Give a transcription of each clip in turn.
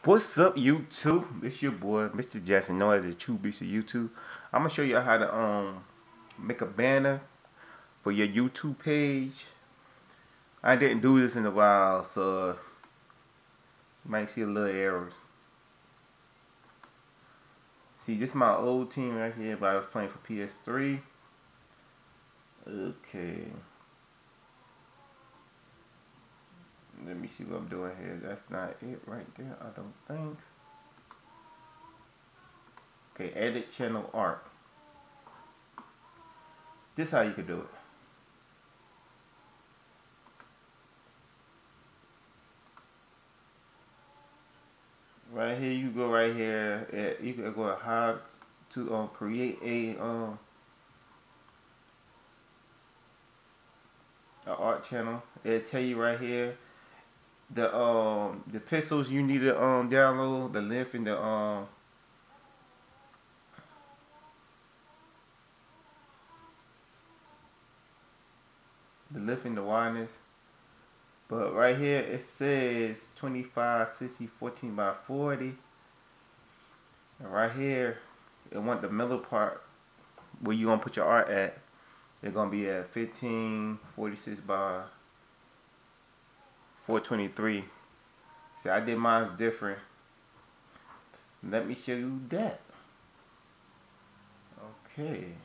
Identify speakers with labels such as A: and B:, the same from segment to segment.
A: What's up, YouTube? It's your boy, Mr. Jackson, known as the True Beast of YouTube. I'm gonna show you how to make a banner for your YouTube page. I didn't do this in a while, so you might see a little errors. See, this is my old team right here, but I was playing for PS3. Okay. Let me see what I'm doing here. That's not it right there, I don't think. Okay, edit channel art. This is how you could do it. Right here, you go right here. You can go how to create a art channel. It'll tell you right here the pixels you need to download, the length and the wideness. But right here it says 25, 60, 14 by 40. And right here it want the middle part where you gonna put your art at. It's gonna be at 1546 by 423. See, I did mine's different. Let me show you that. Okay.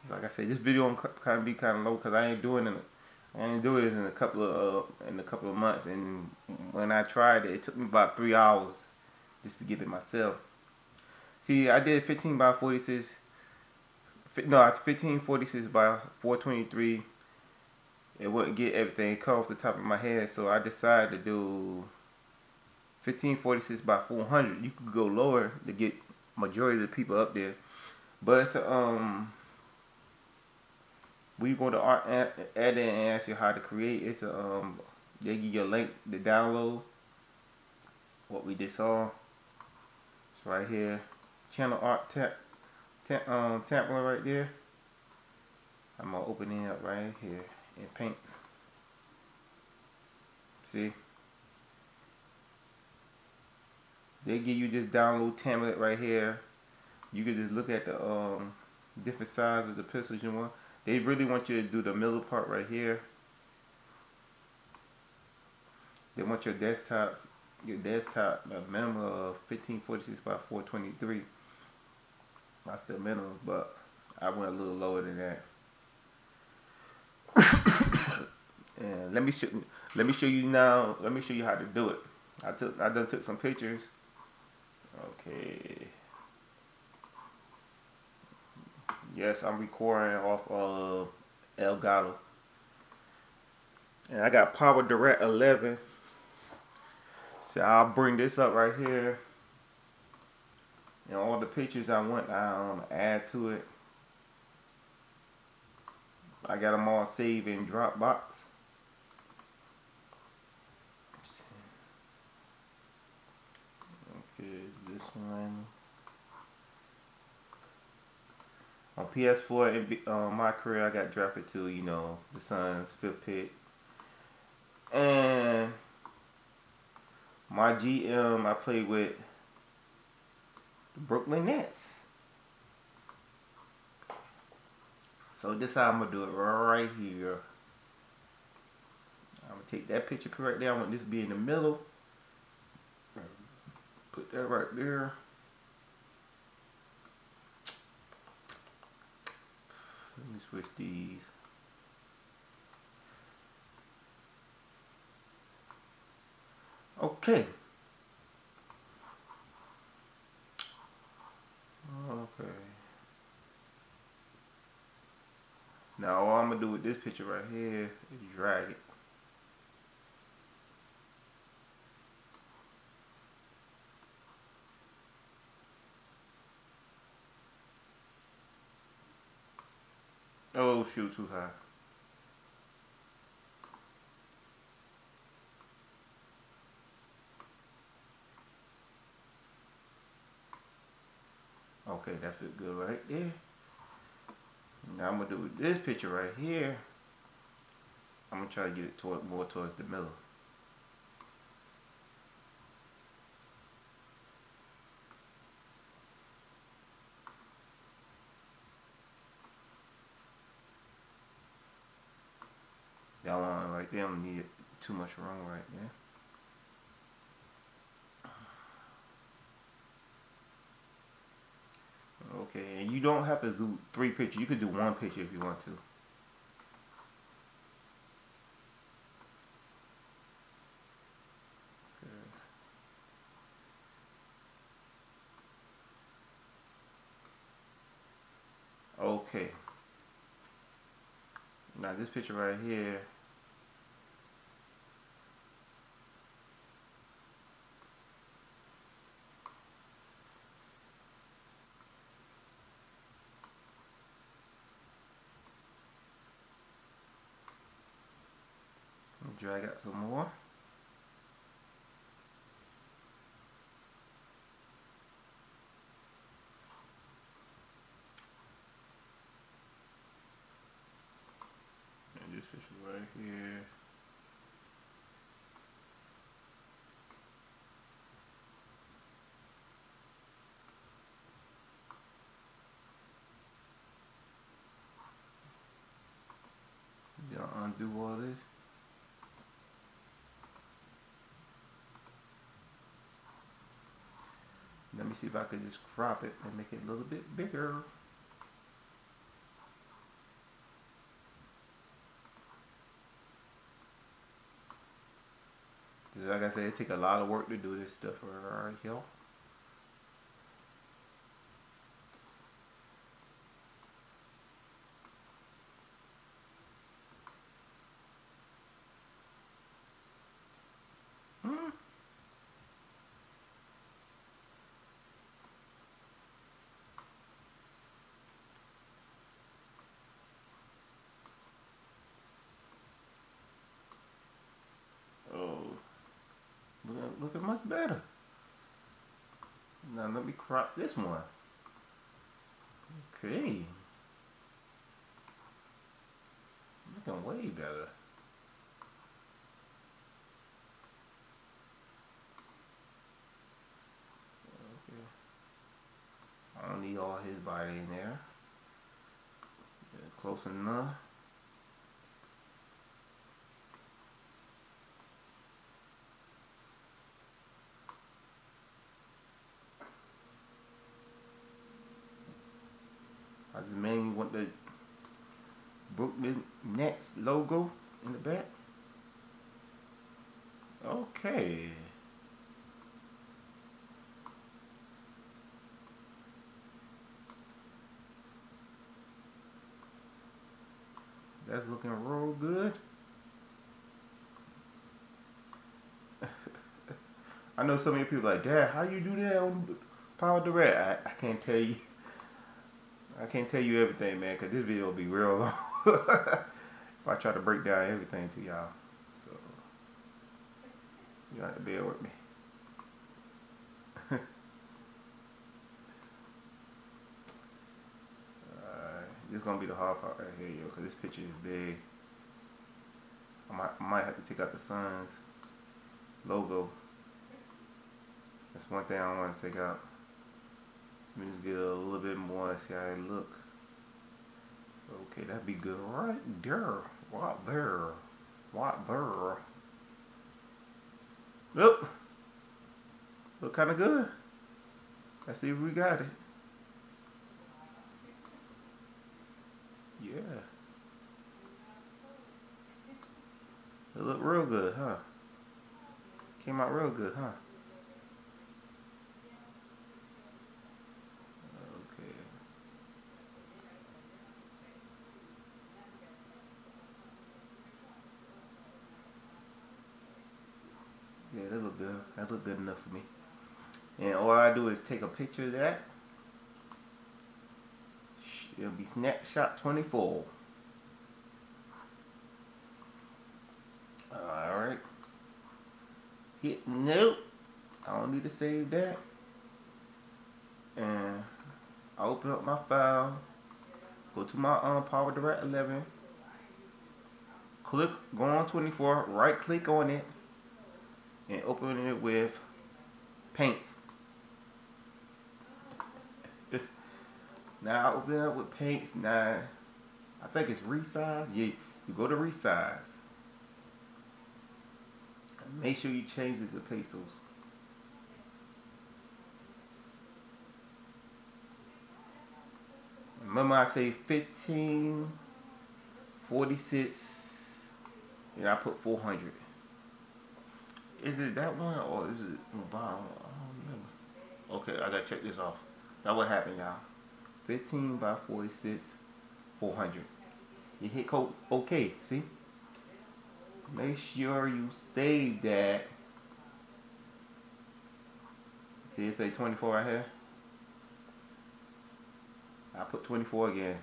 A: Like I said, this video kind of be kind of low because I ain't doing it. I ain't doing this in a couple of months, and when I tried it, it took me about 3 hours just to get it myself. See, I did 15 by 46. No, 1546 by 423. It wouldn't get everything cut off the top of my head, so I decided to do 1546 by 400. You could go lower to get majority of the people up there, but it's we go to art edit and ask you how to create. It's they give you a link to download what we just saw. It's right here, channel art template right there. I'm gonna open it up right here in Paints. See, they give you this download template right here. You can just look at the different sizes of the pixels you want. They really want you to do the middle part right here. They want your desktop a minimum of 1546 by 423. That's the minimum, but I went a little lower than that. And let me show you now. Let me show you how to do it. I done took some pictures. Okay. Yes, I'm recording off of Elgato. And I got Power Direct 11. So I'll bring this up right here. And all the pictures I want, I add to it. I got them all saved in Dropbox. Okay, this one. On PS4, in my career, I got drafted to, you know, the Suns' 5th pick. And my GM, I played with the Brooklyn Nets. So this is how I'm going to do it right here. I'm going to take that picture right there. I want this to be in the middle. Put that right there. Let me switch these. Okay. Okay. Now all I'm gonna do with this picture right here is drag it. Oh shoot, too high. Okay, that feels good right there. Now I'm gonna do this picture right here. I'm gonna try to get it more towards the middle. That one right there don't need too much room right there. Okay, and you don't have to do 3 pictures. You could do 1 picture if you want to. Okay. Now this picture right here. Drag out some more. And this picture right here. Y'all undo all this. Let me see if I can just crop it and make it a little bit bigger. Like I said, it takes a lot of work to do this stuff right here. Looking much better. Now let me crop this one. Okay. Looking way better. Okay. I don't need all his body in there. Close enough. I just mainly want the Brooklyn Nets logo in the back. Okay. That's looking real good. I know so many people like, Dad, how you do that on Power Direct? I can't tell you. I can't tell you everything, man, because this video will be real long if I try to break down everything to y'all. So, you have to bear with me. This is going to be the hard part right here, yo, because this picture is big. I might have to take out the Suns logo. That's one thing I want to take out. Let me just get a little bit more, see how it look. Okay, that'd be good right there. Right there. Right there. Look. Look kind of good. Let's see if we got it. Yeah. It looked real good, huh? Came out real good, huh? Okay. Yeah, that look good. That look good enough for me. And all I do is take a picture of that. It'll be snapshot 24. Alright. Hit nope. I don't need to save that. And I open up my file. Go to my Power Direct 11. Click, go on 24. Right click on it. And open it with paints. Now I open it up with paints. Now I think it's resize. Yeah, you go to resize. Make sure you change it to pesos. Remember I say 1546 and I put 400. Is it that one or is it Mobile? I don't remember. Okay, I gotta check this off. That what happened, y'all. 15 by 46, 400. You hit code OK, see? Make sure you save that. See it say 24 right here? I put 24 again.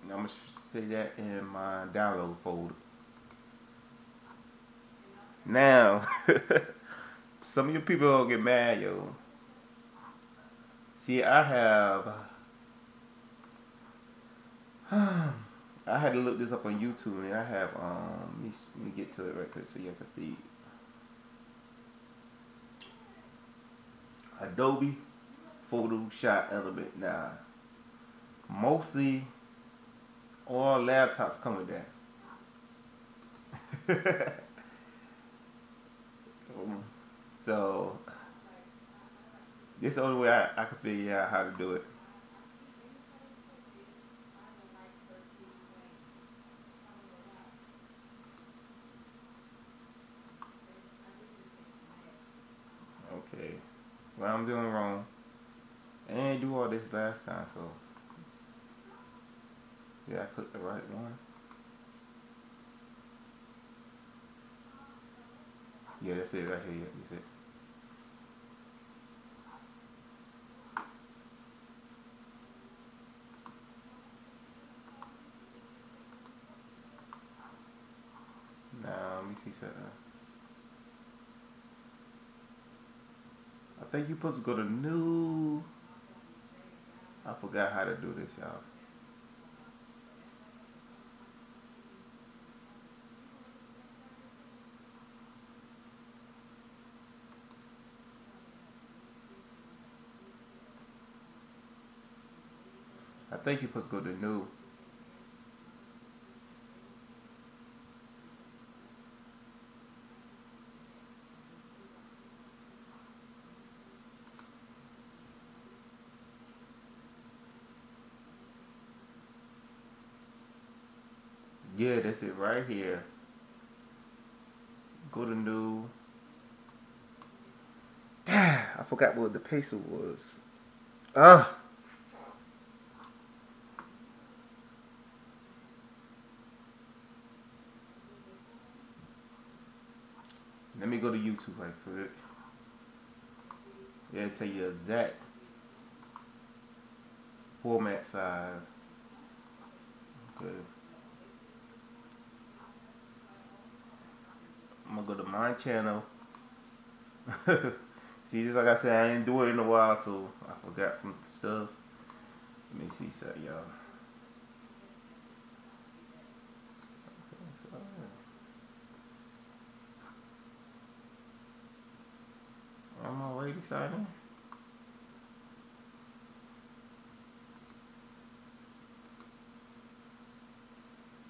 A: And I'm going to say that in my download folder. Now, some of you people don't get mad, yo. See, I had to look this up on YouTube, and I have, let me get to it right quick so you can see. Adobe Photoshop Element. Now, mostly all laptops come with that. So, this is the only way I can figure out how to do it. Okay, well, I'm doing wrong. I didn't do all this last time, so yeah, I clicked the right one. Yeah, that's it right here. You see it? Now, let me see something. I think you're supposed to go to new. I forgot how to do this, y'all. I think you're supposed to go to new. Yeah, that's it right here. Go to new. I forgot what the peso was. Let me go to YouTube right quick. Yeah, tell you exact format size. Okay. I'm gonna go to my channel. See, just like I said, I ain't doing it in a while, so I forgot some stuff. Let me see something, y'all. I'm already signed in.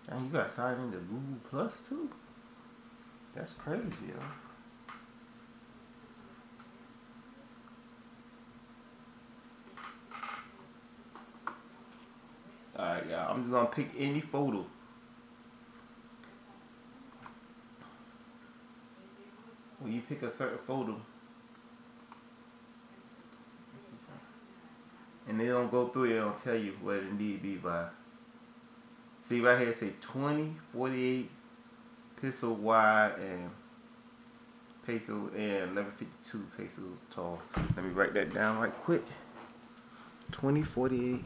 A: And you got signed into Google Plus too? That's crazy, yo. Alright, y'all. I'm just gonna pick any photo. When you pick a certain photo, and they don't go through it, they don't tell you what it need to be by. See right here, it say 20, 48 pixel wide and peso and 1152 pesos tall. Let me write that down right quick. 20, 48.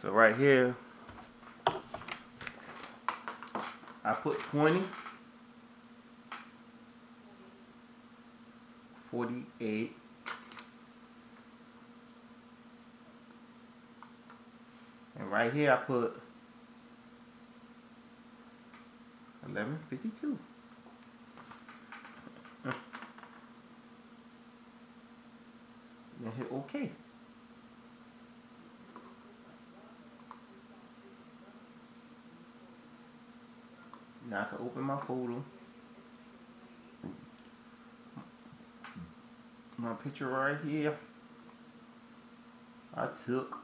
A: So right here, I put 20, 48, and right here I put 1152. and hit OK. Now I can open my photo. My picture right here I took.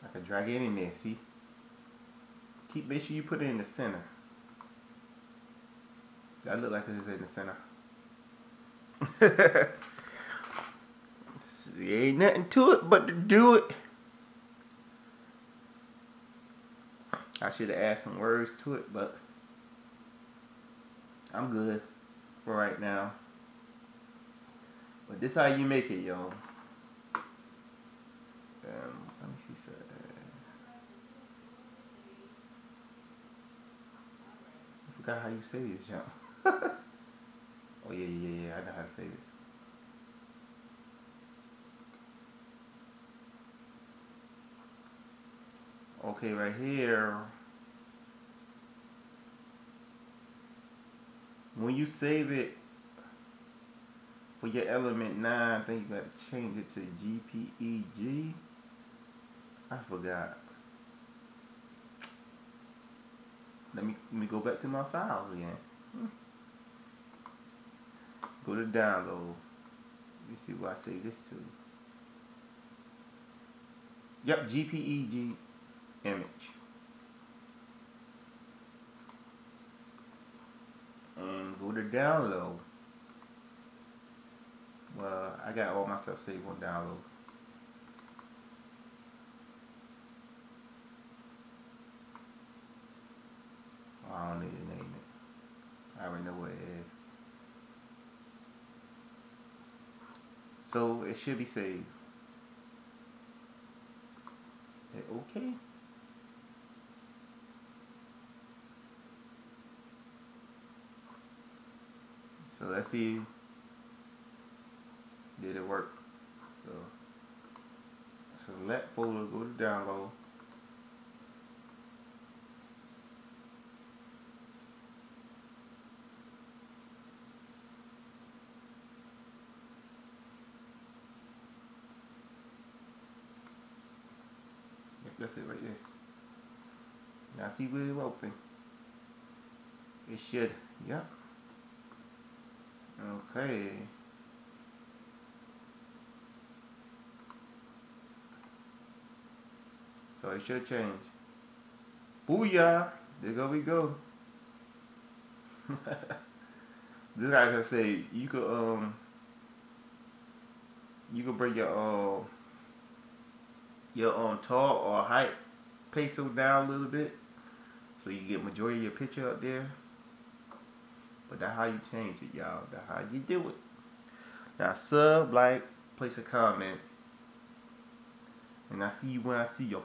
A: I can drag it in there, see? Make sure you put it in the center. That look like it's in the center. There ain't nothing to it but to do it. I should have added some words to it, but I'm good for right now. But this how you make it, y'all. Let me see something. I forgot how you say this, jump. Oh yeah, I know how to say it. Okay, right here. When you save it for your element 9, I think you gotta change it to GPEG. I forgot. Let me go back to my files again. Go to download. Let me see what I save this to. Yep, GPEG image. And go to download. Well, I got all my stuff saved on download. I don't need to name it. I already know what it is. So it should be saved. Hit OK. So let's see. Did it work? So select folder, go to download. Yep, that's it right there. Now see where it open. It should. Yep. Okay. So it should change. Booyah! There we go. This guy can say you could bring your tall or height pixel down a little bit so you get majority of your picture up there. But that's how you change it, y'all. That's how you do it. Now sub, like, place a comment. And I see you when I see your